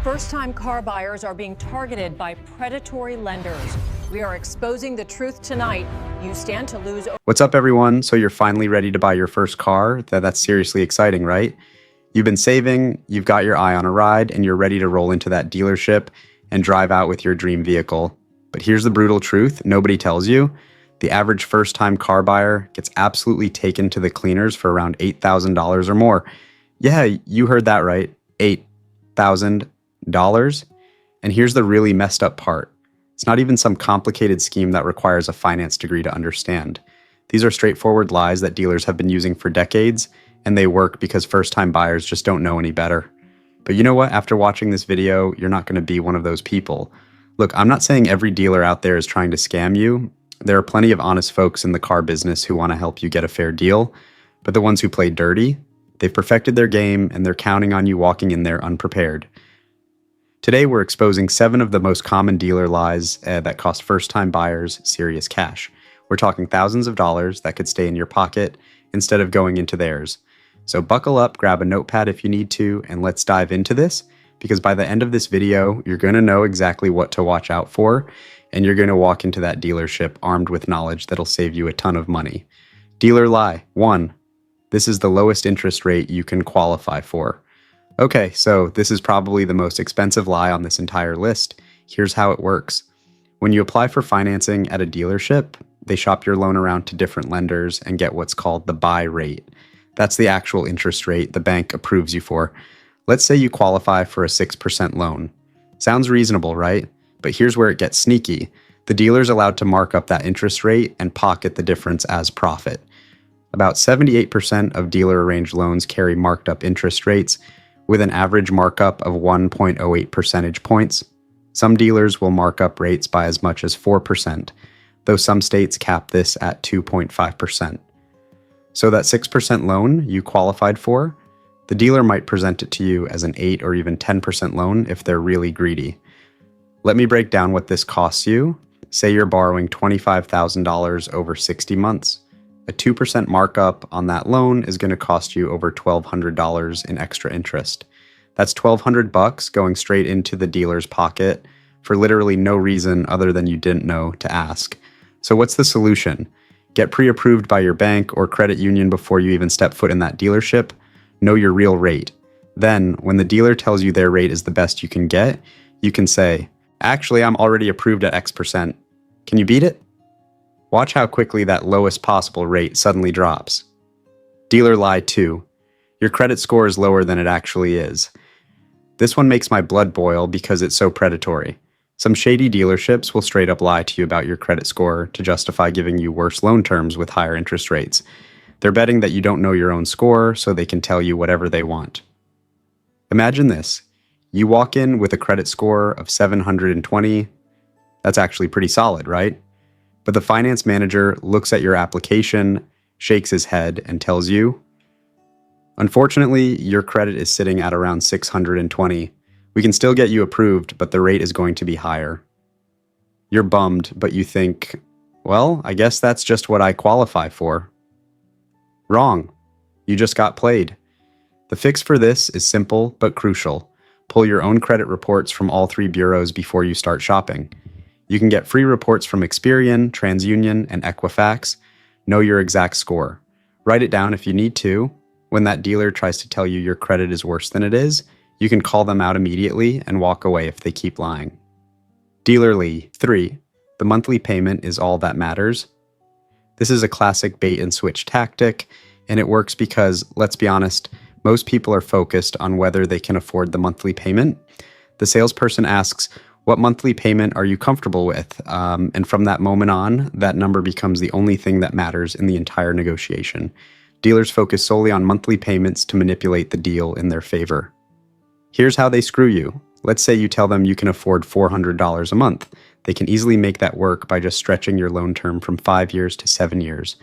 First-time car buyers are being targeted by predatory lenders. We are exposing the truth tonight. You stand to lose. What's up, everyone? So you're finally ready to buy your first car? That's seriously exciting, right? You've been saving, you've got your eye on a ride, and you're ready to roll into that dealership and drive out with your dream vehicle. But here's the brutal truth nobody tells you. The average first-time car buyer gets absolutely taken to the cleaners for around $8,000 or more. Yeah, you heard that right. $8,000. And here's the really messed up part. It's not even some complicated scheme that requires a finance degree to understand. These are straightforward lies that dealers have been using for decades, and they work because first-time buyers just don't know any better. But you know what? After watching this video, you're not going to be one of those people. Look, I'm not saying every dealer out there is trying to scam you. There are plenty of honest folks in the car business who want to help you get a fair deal, but the ones who play dirty, they've perfected their game and they're counting on you walking in there unprepared. Today, we're exposing 7 of the most common dealer lies that cost first-time buyers serious cash. We're talking thousands of dollars that could stay in your pocket instead of going into theirs. So buckle up, grab a notepad if you need to, and let's dive into this, because by the end of this video, you're going to know exactly what to watch out for, and you're going to walk into that dealership armed with knowledge that'll save you a ton of money. Dealer lie 1. This is the lowest interest rate you can qualify for. Okay, so this is probably the most expensive lie on this entire list. Here's how it works. When you apply for financing at a dealership, they shop your loan around to different lenders and get what's called the buy rate. That's the actual interest rate the bank approves you for. Let's say you qualify for a 6% loan. Sounds reasonable, right? But here's where it gets sneaky. The dealer's allowed to mark up that interest rate and pocket the difference as profit. About 78% of dealer-arranged loans carry marked up interest rates, with an average markup of 1.08 percentage points. Some dealers will mark up rates by as much as 4%, though some states cap this at 2.5%. So that 6% loan you qualified for, the dealer might present it to you as an 8 or even 10% loan if they're really greedy. Let me break down what this costs you. Say you're borrowing $25,000 over 60 months. A 2% markup on that loan is going to cost you over $1,200 in extra interest. That's $1,200 going straight into the dealer's pocket for literally no reason other than you didn't know to ask. So what's the solution? Get pre-approved by your bank or credit union before you even step foot in that dealership. Know your real rate. Then, when the dealer tells you their rate is the best you can get, you can say, "Actually, I'm already approved at X%. Can you beat it?" Watch how quickly that lowest possible rate suddenly drops. Dealer lie 2. Your credit score is lower than it actually is. This one makes my blood boil because it's so predatory. Some shady dealerships will straight up lie to you about your credit score to justify giving you worse loan terms with higher interest rates. They're betting that you don't know your own score, so they can tell you whatever they want. Imagine this. You walk in with a credit score of 720. That's actually pretty solid, right? But the finance manager looks at your application, shakes his head, and tells you, "Unfortunately, your credit is sitting at around 620. We can still get you approved, but the rate is going to be higher." You're bummed, but you think, well, I guess that's just what I qualify for. Wrong. You just got played. The fix for this is simple but crucial. Pull your own credit reports from all 3 bureaus before you start shopping. You can get free reports from Experian, TransUnion, and Equifax. Know your exact score. Write it down if you need to. When that dealer tries to tell you your credit is worse than it is, you can call them out immediately and walk away if they keep lying. Dealer lie 3. The monthly payment is all that matters. This is a classic bait and switch tactic, and it works because, let's be honest, most people are focused on whether they can afford the monthly payment. The salesperson asks, "What monthly payment are you comfortable with?" And from that moment on, that number becomes the only thing that matters in the entire negotiation. Dealers focus solely on monthly payments to manipulate the deal in their favor. Here's how they screw you. Let's say you tell them you can afford $400 a month. They can easily make that work by just stretching your loan term from 5 years to 7 years.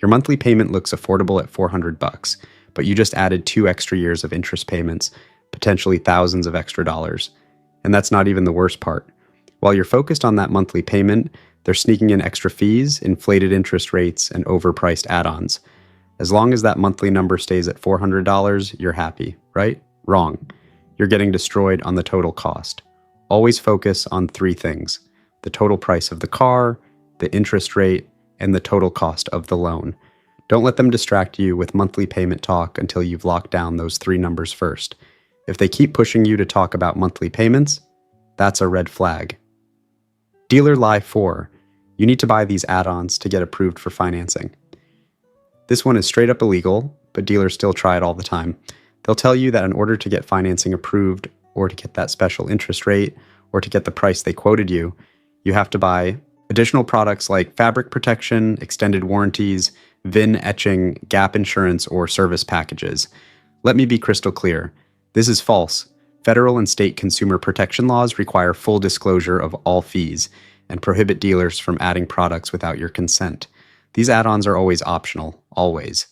Your monthly payment looks affordable at $400, but you just added 2 extra years of interest payments, potentially thousands of extra dollars. And that's not even the worst part. While you're focused on that monthly payment, they're sneaking in extra fees, inflated interest rates, and overpriced add-ons. As long as that monthly number stays at $400, you're happy, right? Wrong. you're getting destroyed on the total cost. Always focus on three things: the total price of the car, the interest rate, and the total cost of the loan. Don't let them distract you with monthly payment talk until you've locked down those three numbers first. If they keep pushing you to talk about monthly payments, that's a red flag. Dealer lie 4. You need to buy these add-ons to get approved for financing. This one is straight up illegal, but dealers still try it all the time. They'll tell you that in order to get financing approved, or to get that special interest rate, or to get the price they quoted you, you have to buy additional products like fabric protection, extended warranties, VIN etching, gap insurance, or service packages. Let me be crystal clear. This is false. Federal and state consumer protection laws require full disclosure of all fees and prohibit dealers from adding products without your consent. These add-ons are always optional, always.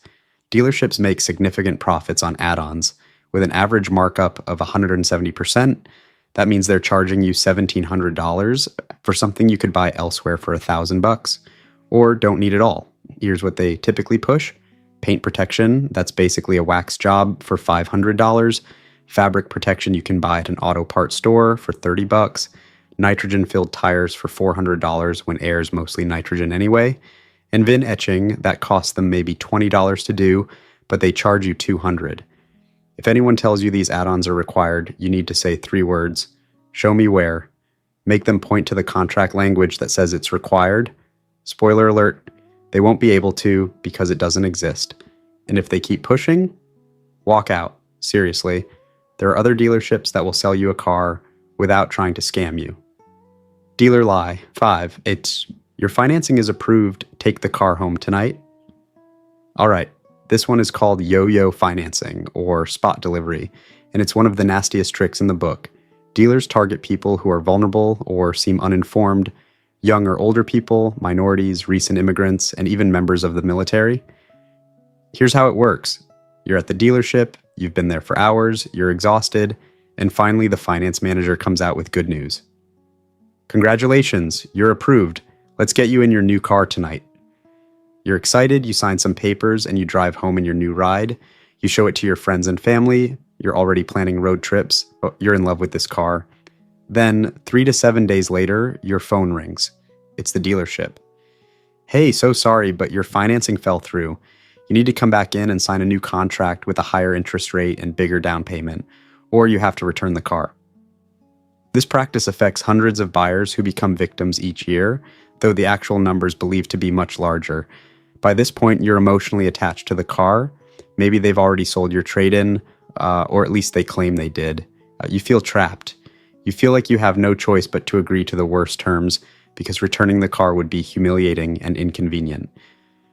Dealerships make significant profits on add-ons. With an average markup of 170%, that means they're charging you $1,700 for something you could buy elsewhere for $1,000, or don't need at all. Here's what they typically push: paint protection, that's basically a wax job, for $500. Fabric protection you can buy at an auto parts store for $30. Nitrogen-filled tires for $400 when air is mostly nitrogen anyway. And VIN etching, that costs them maybe $20 to do, but they charge you $200. If anyone tells you these add-ons are required, you need to say 3 words: show me where. Make them point to the contract language that says it's required. Spoiler alert, they won't be able to because it doesn't exist. And if they keep pushing, walk out. Seriously, there are other dealerships that will sell you a car without trying to scam you. Dealer lie 5. It's your financing is approved, take the car home tonight. All right, this one is called yo-yo financing or spot delivery, and it's one of the nastiest tricks in the book. Dealers target people who are vulnerable or seem uninformed, young or older people, minorities, recent immigrants, and even members of the military. Here's how it works. You're at the dealership, you've been there for hours, you're exhausted, and finally the finance manager comes out with good news. Congratulations, you're approved. Let's get you in your new car tonight. You're excited, you sign some papers, and you drive home in your new ride. You show it to your friends and family. You're already planning road trips. You're in love with this car. Then, 3 to 7 days later, your phone rings. It's the dealership. Hey, so sorry, but your financing fell through. You need to come back in and sign a new contract with a higher interest rate and bigger down payment, or you have to return the car. This practice affects hundreds of buyers who become victims each year, though the actual number is believed to be much larger. By this point, you're emotionally attached to the car. Maybe they've already sold your trade-in, or at least they claim they did. You feel trapped. You feel like you have no choice but to agree to the worst terms because returning the car would be humiliating and inconvenient.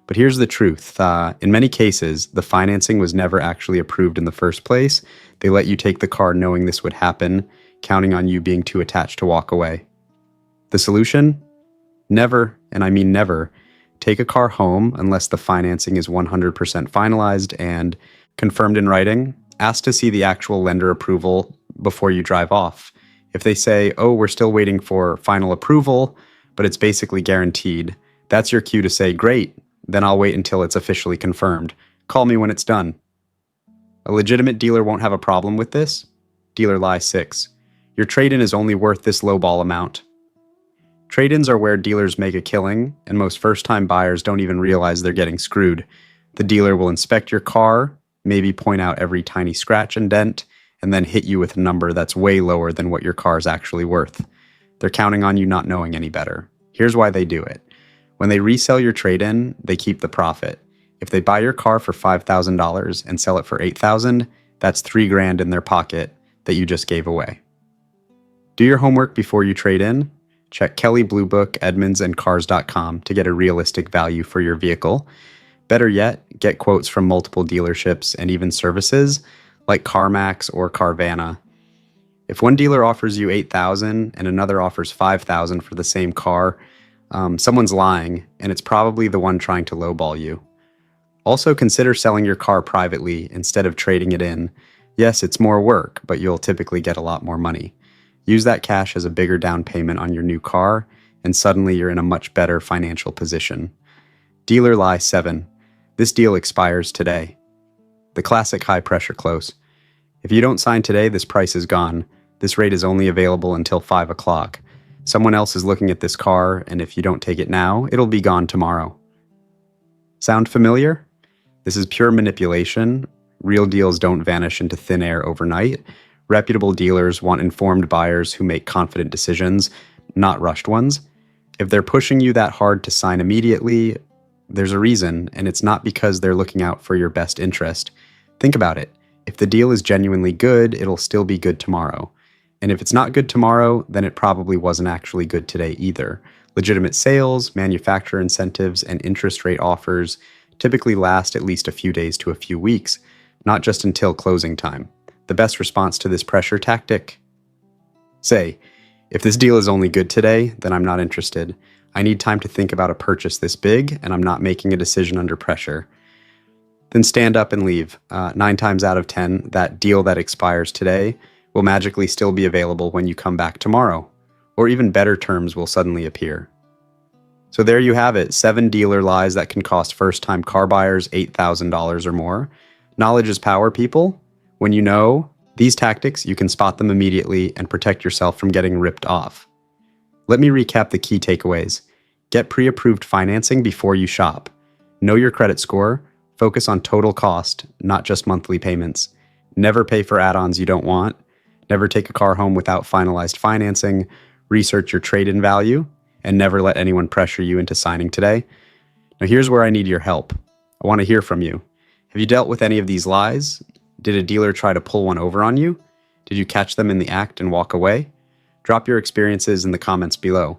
But here's the truth. In many cases, the financing was never actually approved in the first place. They let you take the car knowing this would happen, counting on you being too attached to walk away. The solution? Never, and I mean never, take a car home unless the financing is 100% finalized and confirmed in writing. Ask to see the actual lender approval before you drive off. If they say, oh, we're still waiting for final approval, but it's basically guaranteed, that's your cue to say, great, then I'll wait until it's officially confirmed. Call me when it's done. A legitimate dealer won't have a problem with this. Dealer lie 6. Your trade-in is only worth this lowball amount. Trade-ins are where dealers make a killing, and most first-time buyers don't even realize they're getting screwed. The dealer will inspect your car, maybe point out every tiny scratch and dent, and then hit you with a number that's way lower than what your car is actually worth. They're counting on you not knowing any better. Here's why they do it. When they resell your trade-in, they keep the profit. If they buy your car for $5,000 and sell it for $8,000, that's $3,000 in their pocket that you just gave away. Do your homework before you trade in. Check Kelley Blue Book, Edmunds, and Cars.com to get a realistic value for your vehicle. Better yet, get quotes from multiple dealerships and even services like CarMax or Carvana. If one dealer offers you $8,000 and another offers $5,000 for the same car, someone's lying, and it's probably the one trying to lowball you. Also, consider selling your car privately instead of trading it in. Yes, it's more work, but you'll typically get a lot more money. Use that cash as a bigger down payment on your new car, and suddenly you're in a much better financial position. Dealer lie 7. This deal expires today. The classic high-pressure close. If you don't sign today, this price is gone. This rate is only available until 5 o'clock. Someone else is looking at this car, and if you don't take it now, it'll be gone tomorrow. Sound familiar? This is pure manipulation. Real deals don't vanish into thin air overnight. Reputable dealers want informed buyers who make confident decisions, not rushed ones. If they're pushing you that hard to sign immediately, there's a reason, and it's not because they're looking out for your best interest. Think about it. If the deal is genuinely good, it'll still be good tomorrow. And if it's not good tomorrow, then it probably wasn't actually good today either. Legitimate sales, manufacturer incentives, and interest rate offers typically last at least a few days to a few weeks, not just until closing time. The best response to this pressure tactic? Say, if this deal is only good today, then I'm not interested. I need time to think about a purchase this big, and I'm not making a decision under pressure. Then stand up and leave. 9 times out of 10, that deal that expires today will magically still be available when you come back tomorrow, or even better terms will suddenly appear. So there you have it, 7 dealer lies that can cost first-time car buyers $8,000 or more. Knowledge is power, people. When you know these tactics, you can spot them immediately and protect yourself from getting ripped off. Let me recap the key takeaways. Get pre-approved financing before you shop. Know your credit score. Focus on total cost, not just monthly payments. Never pay for add-ons you don't want. Never take a car home without finalized financing. Research your trade-in value, and never let anyone pressure you into signing today. Now here's where I need your help. I want to hear from you. Have you dealt with any of these lies? Did a dealer try to pull one over on you? Did you catch them in the act and walk away? Drop your experiences in the comments below.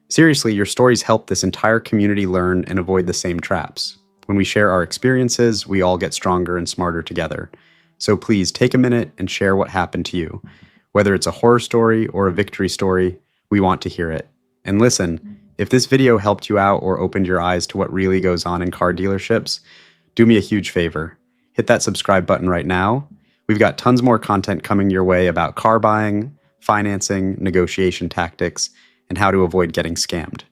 Seriously, your stories help this entire community learn and avoid the same traps. When we share our experiences, we all get stronger and smarter together. So please take a minute and share what happened to you. Whether it's a horror story or a victory story, we want to hear it. And listen, if this video helped you out or opened your eyes to what really goes on in car dealerships, do me a huge favor. Hit that subscribe button right now. We've got tons more content coming your way about car buying, financing, negotiation tactics, and how to avoid getting scammed.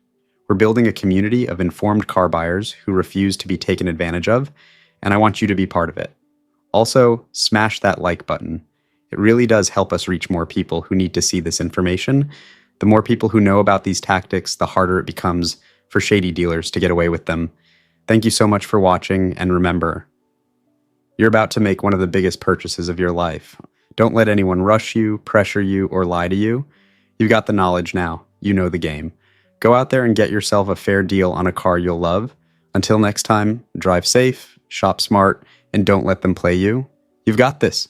We're building a community of informed car buyers who refuse to be taken advantage of, and I want you to be part of it. Also, smash that like button. It really does help us reach more people who need to see this information. The more people who know about these tactics, the harder it becomes for shady dealers to get away with them. Thank you so much for watching, and remember, you're about to make one of the biggest purchases of your life. Don't let anyone rush you, pressure you, or lie to you. You've got the knowledge now. You know the game. Go out there and get yourself a fair deal on a car you'll love. Until next time, drive safe, shop smart, and don't let them play you. You've got this.